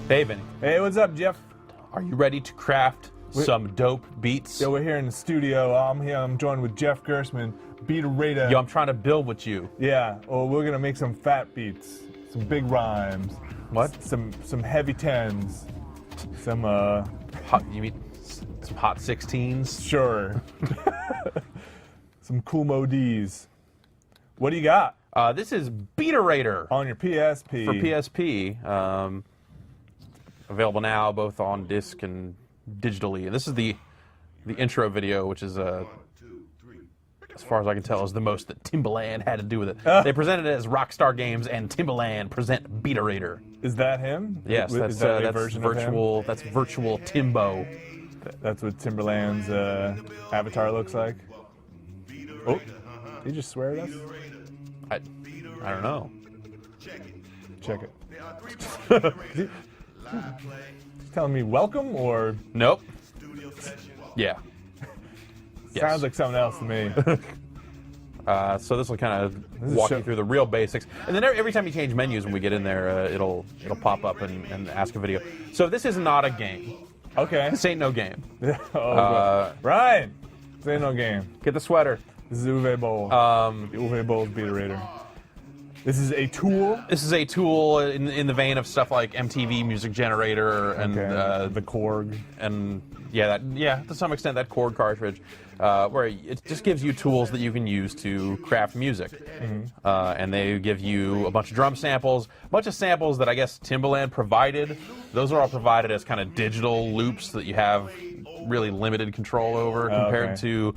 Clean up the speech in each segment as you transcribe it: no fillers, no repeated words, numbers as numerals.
Hey, Vinny. Hey, what's up, Jeff? Are you ready to craft some dope beats? Yeah, we're here in the studio. I'm joined with Jeff Gersman, Beaterator. Yo, I'm trying to build with you. Yeah, well, we're gonna make some fat beats, some big rhymes. What? Some heavy tens, some Hot, you mean some hot 16s? sure, some cool Modis. What do you got? This is Beaterator On your PSP. for PSP. Available now both on disc and digitally. And this is the intro video, which is as far as I can tell, is the most that Timbaland had to do with it. They presented it as Rockstar Games and Timbaland present Beaterator. Is that him? Yes, Is that's that a version virtual. of him? That's virtual Timbo. That's what Timberland's avatar looks like. Oh, did he just swear at us? I don't know. Check it. He's telling me welcome or Nope. Yeah. Yes. sounds like something else to me. So this will kind of is walk show- you through the real basics, and then every time you change menus when we get in there, it'll pop up and ask a video. So this is not a game. Okay. This ain't no game. Right. This ain't no game. Get the sweater. This is Uwe Boll. The Uwe Boll's Beaterator. This is a tool. This is a tool in the vein of stuff like MTV Music Generator and The Korg. and to some extent that Korg cartridge, where it just gives you tools that you can use to craft music. And they give you a bunch of drum samples, a bunch of samples that I guess Timbaland provided. Those are all provided as kind of digital loops that you have really limited control over compared to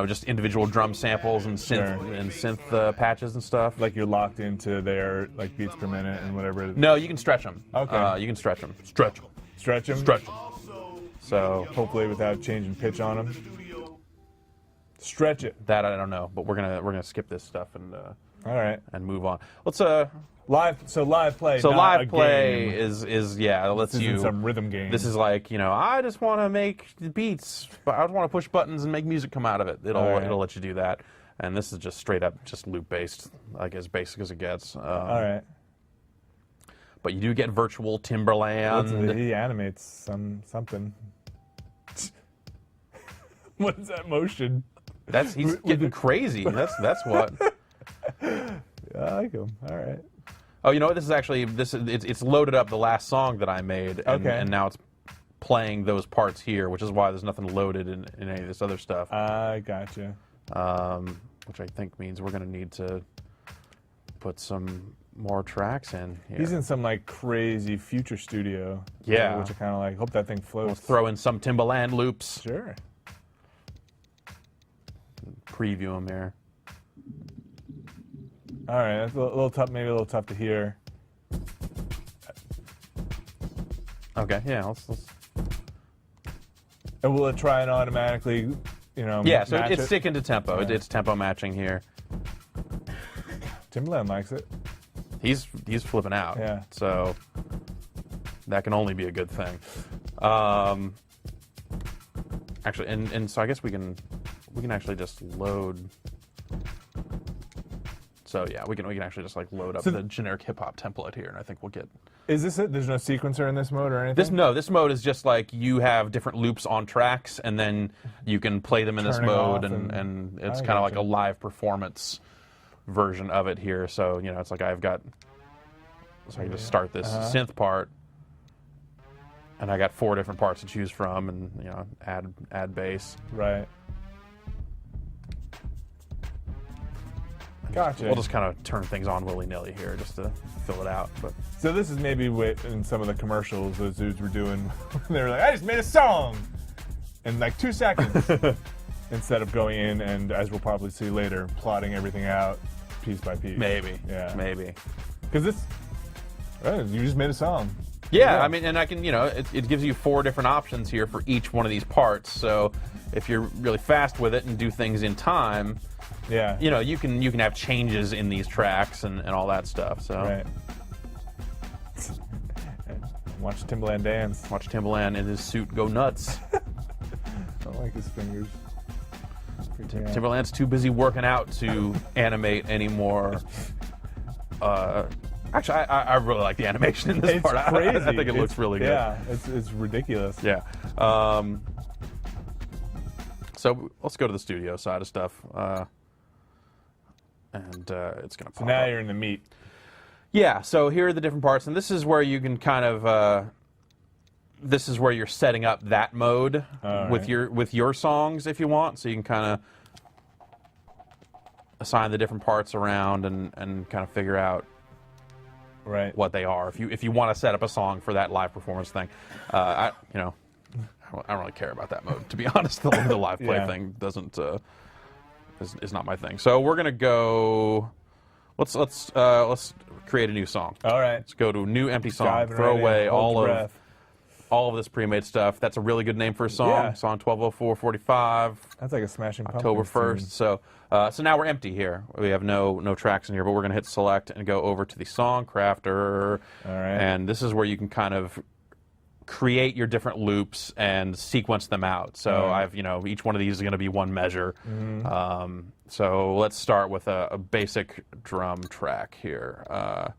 just individual drum samples and synth patches and stuff. Like you're locked into their like beats per minute and whatever. No, you can stretch them. Okay. You can stretch them. Stretch them. Stretch them. Stretch them. So Hopefully without changing pitch on them. Stretch it. that I don't know, but we're gonna skip this stuff and All right. move on. Let's Live play. So not live a play game. is lets This you. isn't some rhythm game. This is like I just want to make beats, but I want to push buttons and make music come out of it. All right. It'll let you do that, and this is just straight up just loop based, like as basic as it gets. All right. But you do get virtual Timberland. He animates something. What is that motion? He's getting crazy. That's what. Yeah, I like him. All right. Oh, you know what? This is actually it's loaded up the last song that I made, and now it's playing those parts here, which is why there's nothing loaded in any of this other stuff. I gotcha. Which I think means we're gonna need to put some more tracks in here. He's in some like crazy future studio. Yeah. Which I kind of like. Hope that thing We'll floats. throw in some Timbaland loops. Sure. Preview them here. All right. That's a little tough. Maybe a little tough to hear. Okay, yeah. Let's And will it try and automatically, yeah, so match it's it? sticking to tempo. Right. It's tempo matching here. Timbaland likes it. He's flipping out. Yeah. So that can only be a good thing. Actually, and so I guess we can actually just load. So yeah, we can actually just like load up the generic hip hop template here, and I think we'll get. Is this it? There's no sequencer in this mode or anything? This mode is just like you have different loops on tracks, and then you can play them in this Turning mode, off and it's I kind of like gotcha. a live performance version of it here. So it's like I can just start this synth part, and I got 4 different parts to choose from, and add bass. Right. Gotcha. We'll just kind of turn things on willy-nilly here just to fill it out. But So this is maybe what in some of the commercials those dudes were doing. They were like, I just made a song in like 2 seconds. Instead of going in and, as we'll probably see later, plotting everything out piece by piece. maybe, Yeah. maybe. Because you just made a song. Yeah, I mean, and I can, it gives you 4 different options here for each one of these parts. So if you're really fast with it and do things in time, Yeah. you can have changes in these tracks and all that stuff. So Right. Watch Timbaland dance. watch Timbaland in his suit go nuts. I don't like his fingers. Freaking out. Timberland's too busy working out to animate any more Actually, I really like the animation in this It's part. crazy. I think it looks really good. Yeah, it's ridiculous. Yeah. So let's go to the studio side of stuff. And it's going to pop So now up. you're in the meat. Yeah, so here are the different parts, and this is where you can kind of, this is where you're setting up that mode with your songs if you want, so you can kind of assign the different parts around and kind of figure out what they are. If you want to set up a song for that live performance thing, I don't really care about that mode, to be honest. The live play thing doesn't is not my thing. So we're gonna go. Let's create a new song. All right. Let's go to new empty song. Diving Throw right away in. Hold your breath. all of this pre-made stuff. That's a really good name for a song. Yeah. Song 1204:45. That's like a Smashing Pumpkins October 1st. tune. So now we're empty here. We have no tracks in here, but we're gonna hit select and go over to the song crafter. All right. And this is where you can kind of create your different loops and sequence them out. So I've each one of these is going to be one measure. So let's start with a basic drum track here. All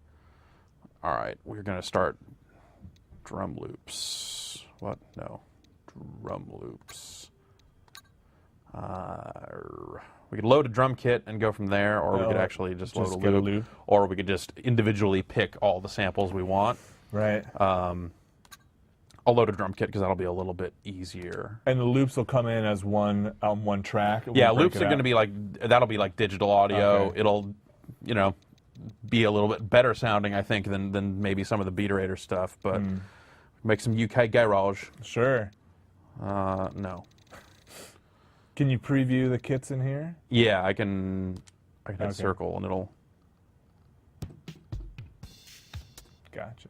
right, we're going to start drum loops. What? No, drum loops. We could load a drum kit and go from there, or we could actually just load a loop, or we could just individually pick all the samples we want. Right. I'll load a drum kit because that'll be a little bit easier. And the loops will come in as one track. Yeah, loops are going to be that'll be like digital audio. Okay. It'll, be a little bit better sounding, I think, than maybe some of the Beaterator stuff. But make some UK garage. Sure. No. Can you preview the kits in here? Yeah, I can hit circle and it'll. Gotcha.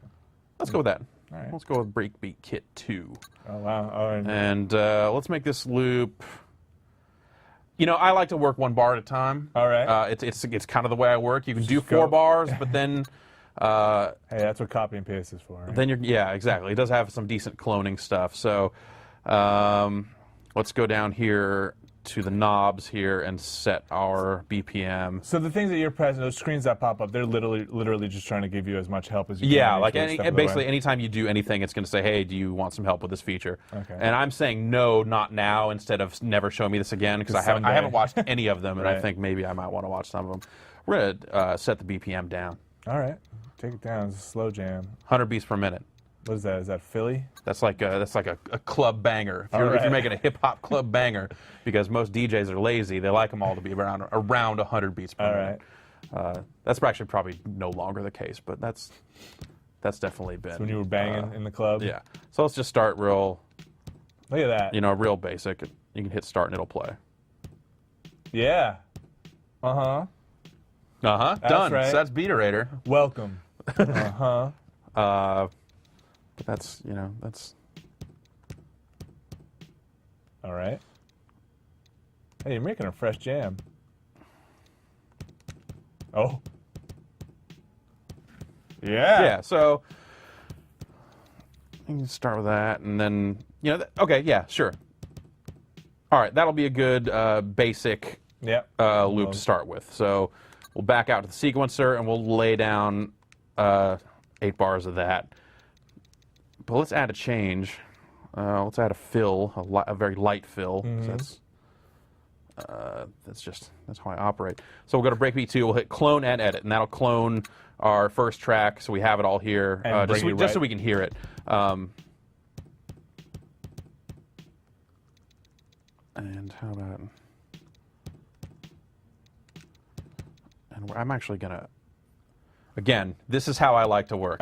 Let's go with that. All right. Let's go with Breakbeat Kit 2. Oh wow! All right. And let's make this loop. I like to work one bar at a time. All right. It's kind of the way I work. You can do Just 4 go. bars, but then. Hey, that's what copy and paste is for. Right? Then exactly. It does have some decent cloning stuff. So let's go down here to the knobs here and set our BPM. So the things that you're pressing, those screens that pop up, they're literally just trying to give you as much help as you can. Yeah, like basically anytime you do anything, it's going to say, hey, do you want some help with this feature? Okay. And I'm saying no, not now, instead of never show me this again, because I haven't watched any of them, and I think maybe I might want to watch some of them. We're going to set the BPM down. All right. Take it down. It's a slow jam. 100 beats per minute. What is that? Is that Philly? That's like a club banger. If you're making a hip hop club banger, because most DJs are lazy, they like them all to be around 100 beats per minute. Right. That's actually probably no longer the case, but that's definitely been. So when you were banging in the club. Yeah. So let's just start real. Look at that. Real basic. You can hit start and it'll play. Yeah. Uh huh. Done. Right. So that's Beaterator. Welcome. But that's that's. All right. Hey, you're making a fresh jam. Oh. Yeah. Yeah. So you can start with that, and then okay. Yeah. Sure. All right. That'll be a good basic loop to start with. So we'll back out to the sequencer, and we'll lay down 8 bars of that. But let's add a change. Let's add a fill, a very light fill. That's how I operate. So we'll go to Breakbeat 2. We'll hit clone and edit, and that'll clone our first track, so we have it all here, just so we can hear it. And how about? And I'm actually gonna. Again, this is how I like to work.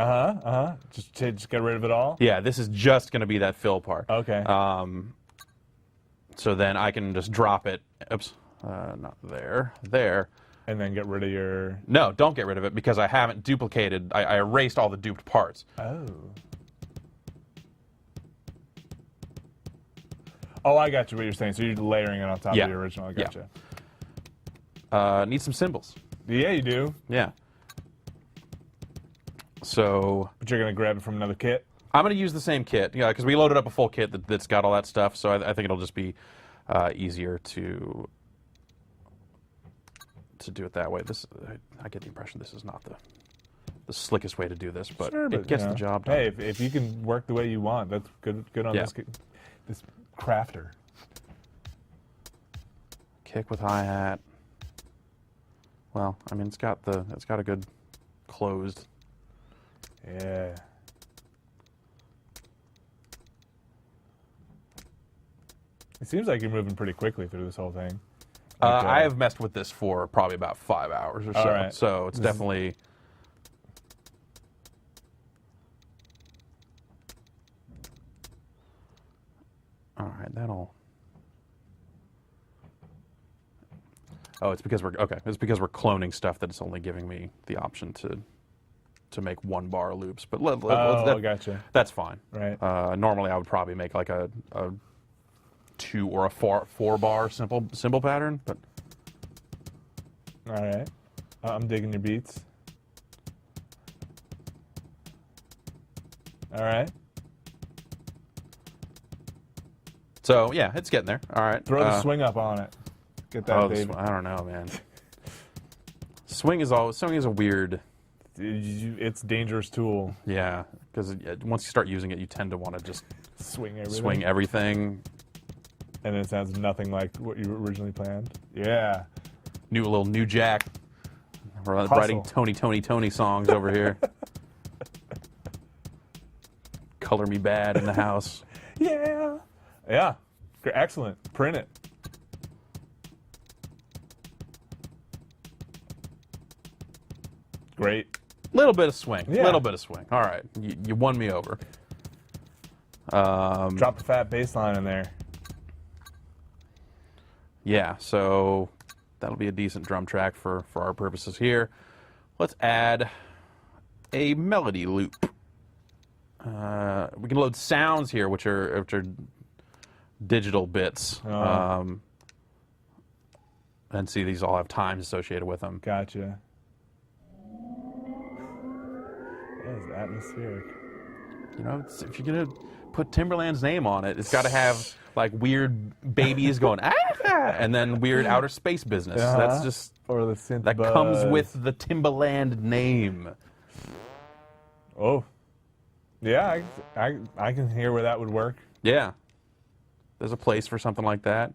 Just get rid of it all? Yeah, this is just going to be that fill part. Okay. So then I can just drop it. Oops, not there. There. And then get rid of your... No, don't get rid of it because I haven't duplicated. I erased all the duped parts. Oh. Oh, I got you what you're saying. So you're layering it on top of the original. I got you. Need some cymbals. Yeah, you do. Yeah. So, but you're going to grab it from another kit? I'm going to use the same kit, because we loaded up a full kit that's got all that stuff, so I think it'll just be easier to do it that way. I get the impression this is not the the slickest way to do this, but Sure, it gets you know, the job done. Hey, if you can work the way you want, that's good. Good on Yeah. this crafter. Kick with hi-hat. Well, I mean, it's got a good closed. Yeah. It seems like you're moving pretty quickly through this whole thing. Like, I have messed with this for probably about 5 hours or so, right. so it's definitely. All right, that'll. Oh, it's because we're okay. It's because we're cloning stuff that it's only giving me the option to make 1-bar loops. But gotcha. That's fine. Right. Normally, I would probably make like a 2 or a 4-bar cymbal pattern, but. All right. I'm digging your beats. All right. So yeah, it's getting there. All right. Throw the swing up on it. Get that, baby. I don't know, man. Swing is a weird. It's a dangerous tool. Yeah, because once you start using it, you tend to want to just Swing everything. And it sounds nothing like what you originally planned. Yeah. Little new Jack. We're Hustle. writing Tony songs over here. Color Me Bad in the house. Yeah. Yeah. Excellent. Print it. Great. Little bit of swing. Yeah. Little bit of swing. All right, you won me over. Drop the fat bass line in there. Yeah, so that'll be a decent drum track for our purposes here. Let's add a melody loop. We can load sounds here, which are digital bits. And see, these all have times associated with them. Gotcha. That is atmospheric. You know, if you're gonna put Timberland's name on it, it's got to have like weird babies going and then weird outer space business. That's just or the synth that buzz. comes with the Timberland name. Oh, yeah, I can hear where that would work. Yeah, there's a place for something like that.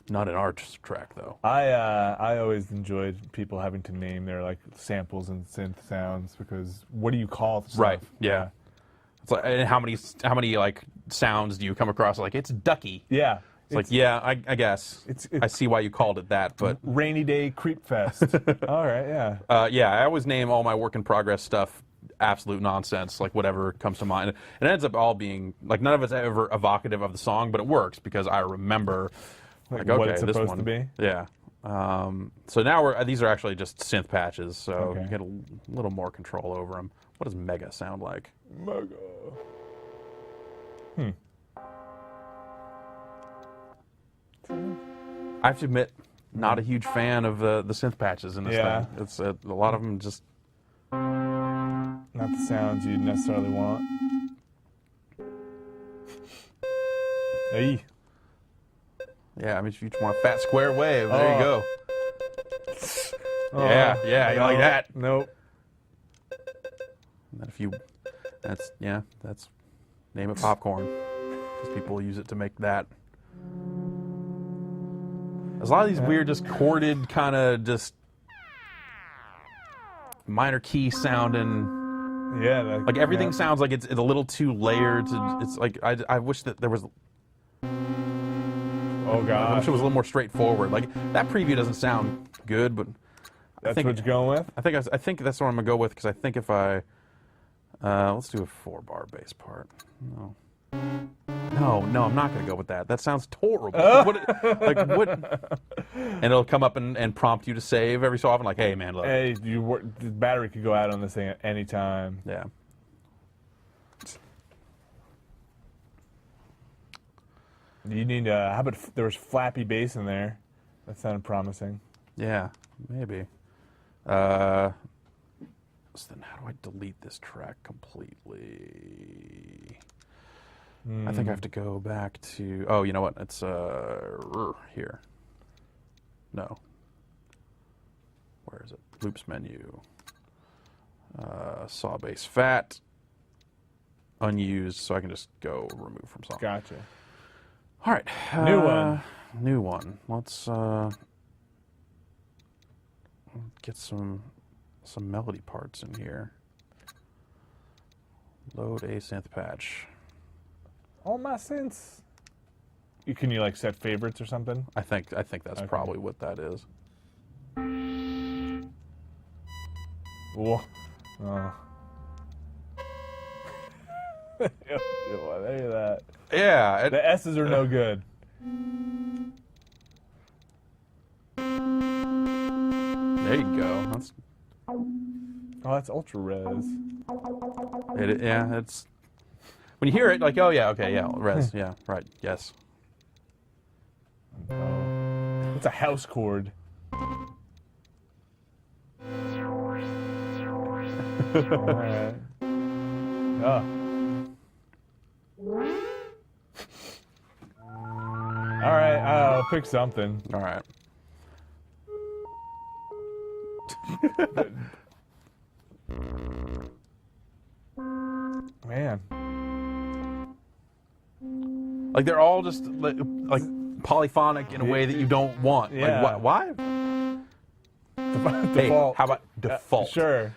Not an arch track though. I always enjoyed people having to name their like samples and synth sounds because what do you call the stuff? Right. Yeah. It's like, and how many like sounds do you come across? Like it's ducky. Yeah. It's like yeah, I guess. I see why you called it that, but Rainy Day Creep Fest. All right. Yeah. yeah, I always name all my work in progress stuff absolute nonsense, like whatever comes to mind. It ends up all being like none of it's ever evocative of the song, but it works because I remember. Like, what okay, it's this supposed one, to be. Yeah. So now these are actually just synth patches, so Okay. you get a little more control over them. What does Mega sound like? Mega. I have to admit, not a huge fan of the synth patches in this Yeah. thing. It's a lot of them just. Not the sounds you'd necessarily want. Hey. Yeah, I mean, if you just want a fat square wave, there you go. Yeah, you like that? Nope. And then if you, that's name it popcorn, because people use it to make that. There's a lot of these weird, just chorded, kind of just minor key sounding. Yeah. Like everything sounds like it's a little too layered. It's like I wish that there was. Oh I god. wish it was a little more straightforward. Like that preview doesn't sound good, but That's what you're going with? I think that's what I'm gonna go with because I think if I let's do a 4-bar bass part. No, I'm not gonna go with that. That sounds horrible. What? And it'll come up and prompt you to save every so often. Like, hey man, look. Hey, the battery could go out on this thing at any time. Yeah. You need how about there was flappy bass in there? That sounded promising. Yeah, maybe. So then how do I delete this track completely? I think I have to go back to, oh, you know what? It's here. No. Where is it? Loops menu. saw base fat, unused, so I can just go remove from song. Gotcha. All right. New one. New one. Let's get some melody parts in here. Load a synth patch. All my synths. Can you like set favorites or something? I think that's probably what that is. Whoa. Oh. There you that. Yeah. The S's are no good. There you go. That's ultra res. Yeah, it's when you hear it, like, oh yeah, okay, yeah, res, yeah, right, yes. Oh. It's a house chord. Alright. Oh. Alright, I'll pick something. All right. Man. Like they're all just like polyphonic in a way that you don't want. Yeah. Like why? Hey, Default. how about default? Sure.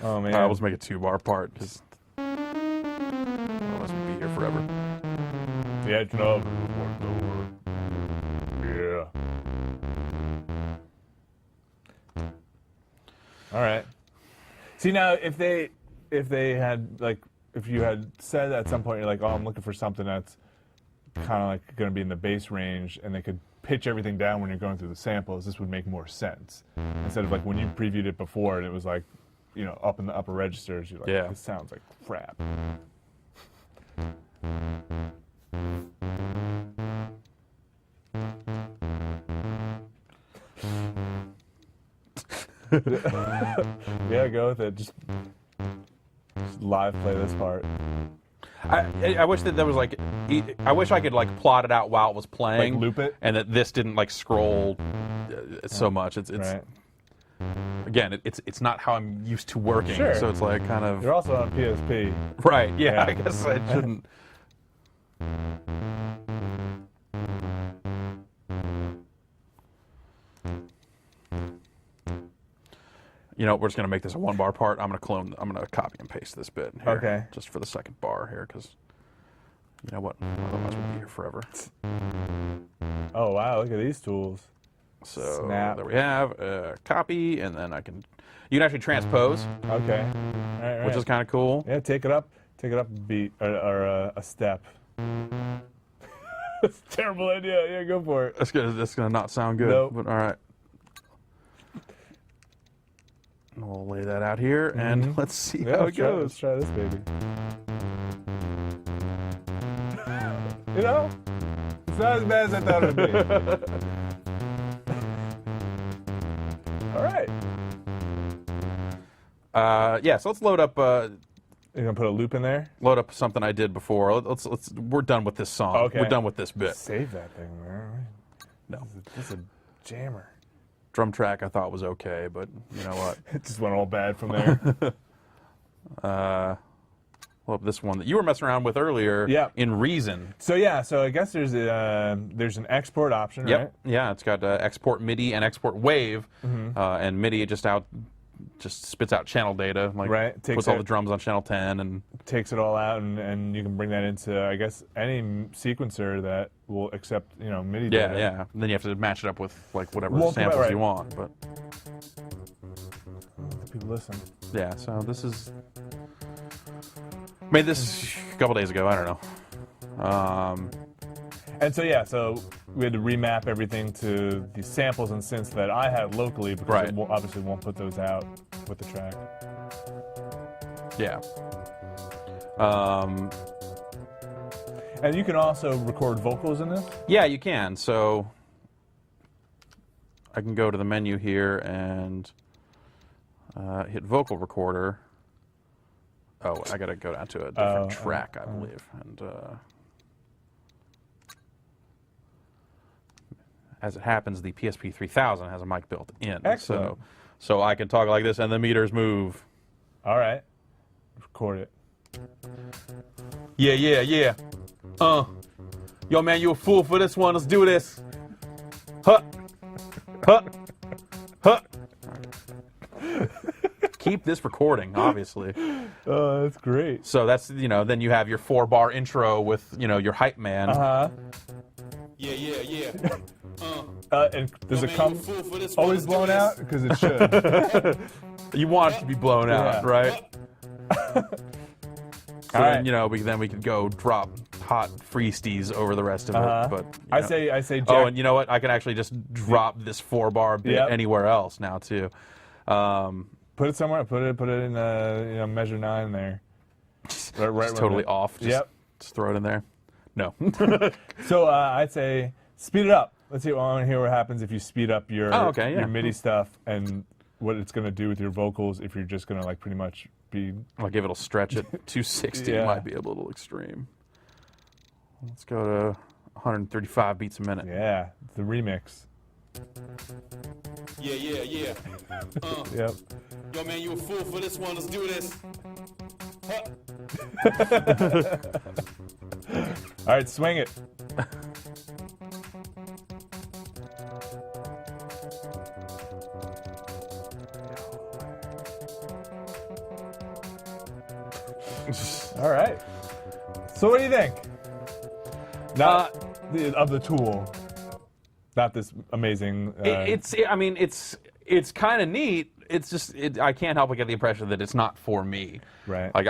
Oh man. All right, let's make a 2-bar part because otherwise we'll be here forever. The edge knob. Yeah. All right. See now, if they had like, if you had said at some point, you're like, oh, I'm looking for something that's kind of like going to be in the bass range, and they could pitch everything down when you're going through the samples, this would make more sense. Instead of like when you previewed it before and it was like, you know, up in the upper registers, you're like, yeah, this sounds like crap. Yeah, go with it. Just live play this part. I wish that there was like, I wish I could like plot it out while it was playing, Like loop it, and that this didn't like scroll so much. It's right. Again, it's not how I'm used to working, Sure. so it's like kind of. You're also on PSP. Right? Yeah, Yeah. I guess I shouldn't. You know, we're just gonna make this a 1-bar part. I'm gonna copy and paste this bit here, Okay. just for the second bar here, because you know what? Otherwise, we'll be here forever. Oh wow! Look at these tools. So Snap. there we have copy, and then you can actually transpose, Okay. All right. which is kind of cool. Yeah, take it up a beat or a step. That's a terrible idea. Yeah, go for it. That's gonna not sound good. Nope. But all right. We'll lay that out here, and let's see how it goes. Let's try this baby. You know, it's not as bad as I thought it would be. All right. Yeah, so let's load up. You're gonna put a loop in there. Load up something I did before. Let's. We're done with this song. Okay. We're done with this bit. Save that thing, man. No. This is a jammer. Drum track I thought was okay, but you know what? It just went all bad from there. Well, this one that you were messing around with earlier. Yeah. In Reason. So yeah, so I guess there's an export option, Yep. right? Yeah, it's got export MIDI and export wave, and MIDI just spits out channel data, like Right. puts all the drums on channel 10, and Takes it all out, and you can bring that into, I guess, any sequencer that will accept, you know, MIDI yeah, data. yeah. And then you have to match it up with like whatever Well, samples right. you want. But People listen. yeah, so this is made this a couple days ago. I don't know. And so yeah, so we had to remap everything to the samples and synths that I had locally because Right. it obviously won't put those out with the track. Yeah. And you can also record vocals in this? Yeah, you can. So I can go to the menu here and hit vocal recorder. Oh, I got to go down to a different track, I believe. And as it happens, the PSP 3000 has a mic built in. Excellent. So I can talk like this, and the meters move. All right. Record it. Yeah. Yo, man, you a fool for this one. Let's do this. Huh. Keep this recording, obviously. Oh, that's great. So that's, then you have your 4-bar intro with, your hype man. Uh-huh. Yeah. And does it come always blown out? Because it should. You want it to be blown out, right? So All then, right. we could go drop hot freesties over the rest of it. But I say Jack. Oh, and you know what? I can actually just drop this 4-bar bit anywhere else now too. Put it somewhere. Put it in measure 9 there. Right. It's totally off. Just throw it in there. No. So I'd say speed it up. Let's see. I want to hear what happens if you speed up your your MIDI stuff and what it's going to do with your vocals if you're just going to like pretty much be. Like if it'll stretch it. 260 might be a little extreme. Let's go to 135 beats a minute. Yeah, the remix. Yeah. Yep. Yo, man, you a fool for this one. Let's do this. All right, swing it. All right. So what do you think? Of the tool. Not this amazing. It's kind of neat. It's just I can't help but get the impression that it's not for me. Right. Like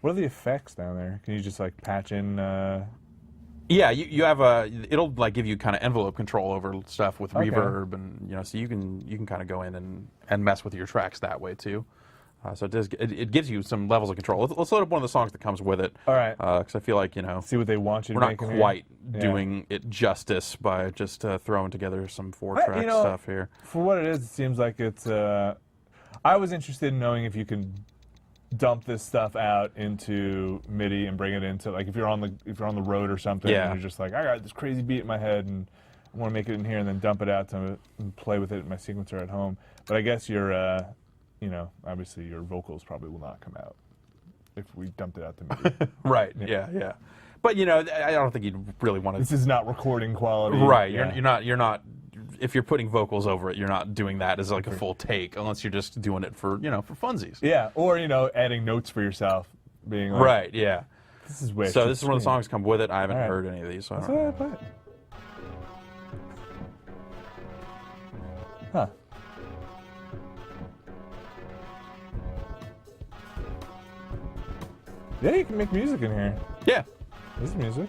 What are the effects down there? Can you just like patch in? Yeah, you have it'll like give you kind of envelope control over stuff with reverb, and so you can kind of go in and mess with your tracks that way too. So it gives you some levels of control. Let's load up one of the songs that comes with it. All right. Because I feel like see what they want you to we're make. We're not quite doing it justice by just throwing together some 4-track stuff here. For what it is, it seems like it's. I was interested in knowing if you can dump this stuff out into MIDI and bring it into like if you're on the road or something. And you're just like, I got this crazy beat in my head and I want to make it in here and then dump it out and play with it in my sequencer at home. But I guess you're. Obviously your vocals probably will not come out if we dumped it out to MIDI. Right. Yeah. But I don't think you'd really want to. This is not recording quality. Right. Yeah. You're not. If you're putting vocals over it, you're not doing that as like a full take, unless you're just doing it for for funsies. Yeah. Or adding notes for yourself, being like, right. Yeah. This is way. So this is one of the songs that come with it. I haven't heard any of these. So I don't know. Huh. Yeah, you can make music in here. Yeah. This is music.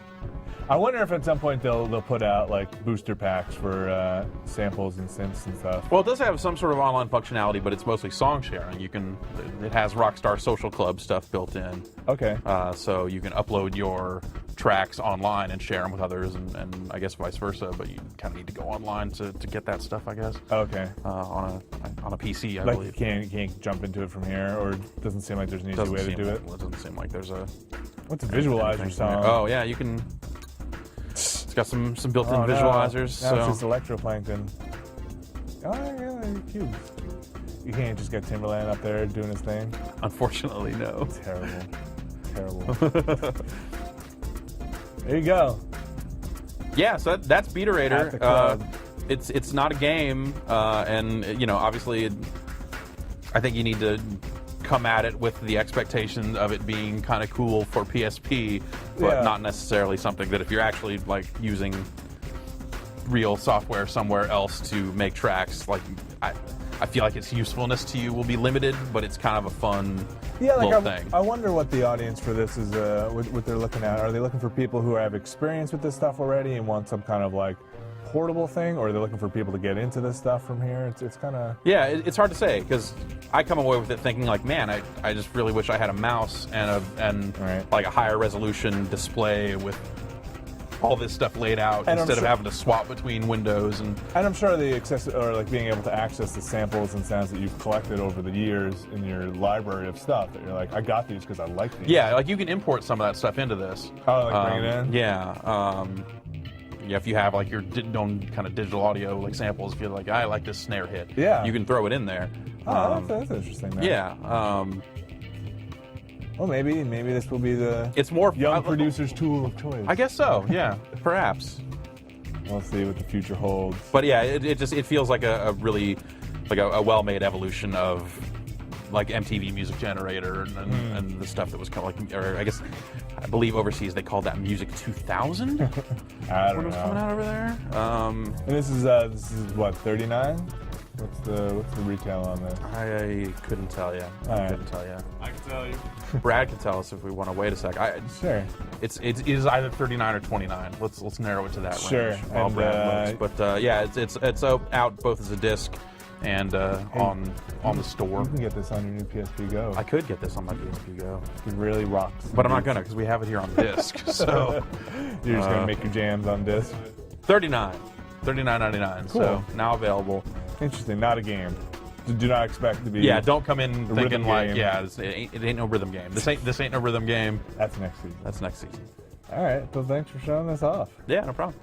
I wonder if at some point they'll put out like booster packs for samples and synths and stuff. Well, it does have some sort of online functionality, but it's mostly song sharing. It has Rockstar Social Club stuff built in. Okay. So you can upload your tracks online and share them with others, and I guess vice versa. But you kind of need to go online to get that stuff, I guess. Okay. On a PC, I like believe. You can't jump into it from here, or it doesn't seem like there's an easy way to do it. Well, it doesn't seem like there's a. What's a visualizer song? Oh yeah, you can. It's got some built-in visualizers. No, so it's just electroplankton. Oh yeah, they're cubes. You can't just get Timberland up there doing his thing. Unfortunately, no. Terrible. There you go. Yeah, so that's Beaterator. At the club. It's not a game, and obviously, I think you need to come at it with the expectation of it being kind of cool for PSP, but not necessarily something that if you're actually like using real software somewhere else to make tracks, like I feel like its usefulness to you will be limited, but it's kind of a fun little thing. I wonder what the audience for this is, what they're looking at. Are they looking for people who have experience with this stuff already and want some kind of like portable thing, or are they looking for people to get into this stuff from here? It's kind of... Yeah, it's hard to say, because I come away with it thinking like, man, I just really wish I had a mouse and like a higher resolution display with all this stuff laid out instead of having to swap between windows. And I'm sure the being able to access the samples and sounds that you've collected over the years in your library of stuff, that you're like, I got these because I like these. Yeah, like you can import some of that stuff into this. Oh, like bring it in? Yeah. Yeah, if you have like your own kind of digital audio like samples, if you're like, I like this snare hit, yeah, you can throw it in there. Oh, that's interesting. Then. Yeah. Well, maybe this will be the It's more young producer's tool of choice. I guess so. Yeah, perhaps. We'll see what the future holds. But yeah, it feels like a really like a well-made evolution of like MTV Music Generator and the stuff that was kind of like, or I believe overseas they called that Music 2000. I don't when it was coming out over there. And this is what, 39? What's the retail on this? I couldn't tell you. Right. Couldn't tell you. I can tell you. Brad can tell us if we want to wait a sec. Sure. It is either 39 or 29. Let's narrow it to that Sure. range while And, Brad looks. But yeah, it's out both as a disc and on the store. You can get this on your new PSP Go. I could get this on my PSP Go, It really rocks. but I'm not gonna because we have it here on disc. So You're just gonna make your jams on disc. $39.99. Cool. So now available. Interesting. Not a game. Do not expect to be. Yeah, don't come in rhythm thinking like, game. yeah, it ain't no rhythm game. This ain't no rhythm game. That's next season. That's next season. All right. Well, thanks for showing this off. Yeah, no problem.